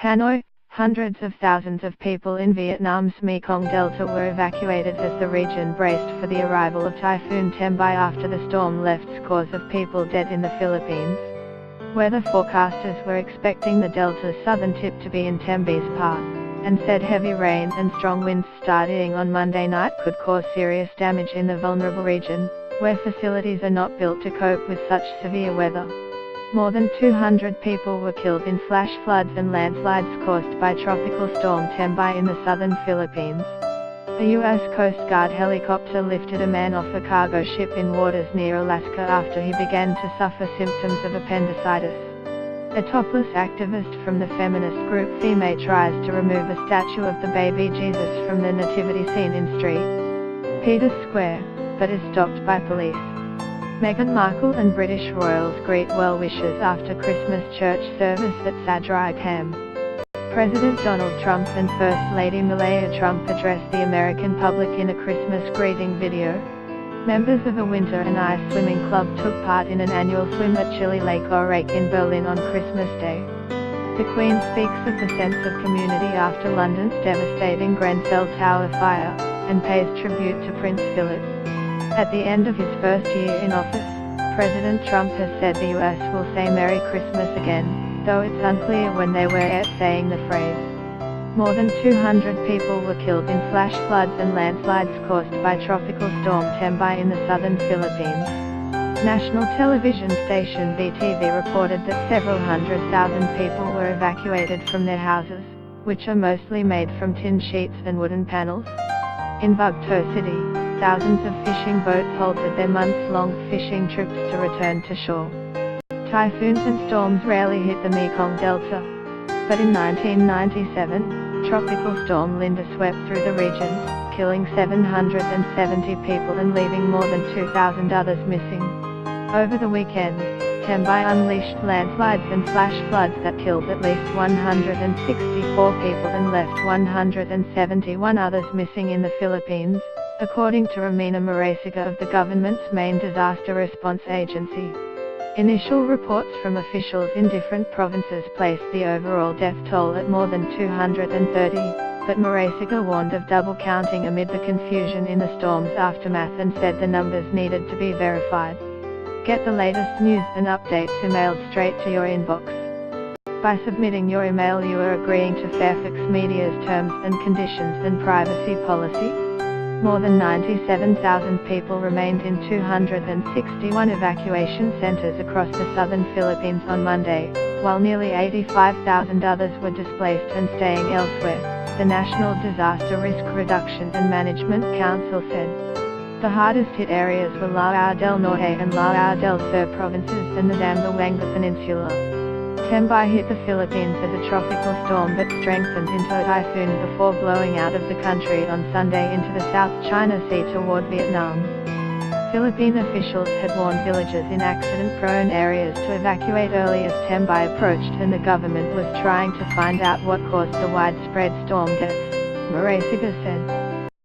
Hanoi, hundreds of thousands of people in Vietnam's Mekong Delta were evacuated as the region braced for the arrival of Typhoon Tembin after the storm left scores of people dead in the Philippines. Weather forecasters were expecting the Delta's southern tip to be in Tembin's path, and said heavy rain and strong winds starting on Monday night could cause serious damage in the vulnerable region, where facilities are not built to cope with such severe weather. More than 200 people were killed in flash floods and landslides caused by Tropical Storm Tembin in the southern Philippines. A U.S. Coast Guard helicopter lifted a man off a cargo ship in waters near Alaska after he began to suffer symptoms of appendicitis. A topless activist from the feminist group Femme tries to remove a statue of the baby Jesus from the nativity scene in St. Peter's Square, but is stopped by police. Meghan Markle and British royals greet well-wishers after Christmas church service at Sandringham. President Donald Trump and First Lady Melania Trump addressed the American public in a Christmas greeting video. Members of a winter and ice swimming club took part in an annual swim at Chili Lake Orake in Berlin on Christmas Day. The Queen speaks of the sense of community after London's devastating Grenfell Tower fire, and pays tribute to Prince Philip. At the end of his first year in office, President Trump has said the US will say Merry Christmas again, though it's unclear when they were at saying the phrase. More than 200 people were killed in flash floods and landslides caused by Tropical Storm Tembin in the southern Philippines. National television station VTV reported that several 100,000 people were evacuated from their houses, which are mostly made from tin sheets and wooden panels. In Bugto City, thousands of fishing boats halted their months-long fishing trips to return to shore. Typhoons and storms rarely hit the Mekong Delta, but in 1997, Tropical Storm Linda swept through the region, killing 770 people and leaving more than 2,000 others missing. Over the weekend, Tembin unleashed landslides and flash floods that killed at least 164 people and left 171 others missing in the Philippines, according to Romina Marasiga of the government's main disaster response agency. Initial reports from officials in different provinces placed the overall death toll at more than 230, but Marasiga warned of double counting amid the confusion in the storm's aftermath and said the numbers needed to be verified. Get the latest news and updates emailed straight to your inbox. By submitting your email, you are agreeing to Fairfax Media's terms and conditions and privacy policy. More than 97,000 people remained in 261 evacuation centers across the southern Philippines on Monday, while nearly 85,000 others were displaced and staying elsewhere, the National Disaster Risk Reduction and Management Council said. The hardest-hit areas were Lao del Norte and Lao del Sur provinces and the Zamboanga Peninsula. Tembin hit the Philippines as a tropical storm but strengthened into a typhoon before blowing out of the country on Sunday into the South China Sea toward Vietnam. Philippine officials had warned villagers in accident-prone areas to evacuate early as Tembin approached, and the government was trying to find out what caused the widespread storm deaths, Marasiga said.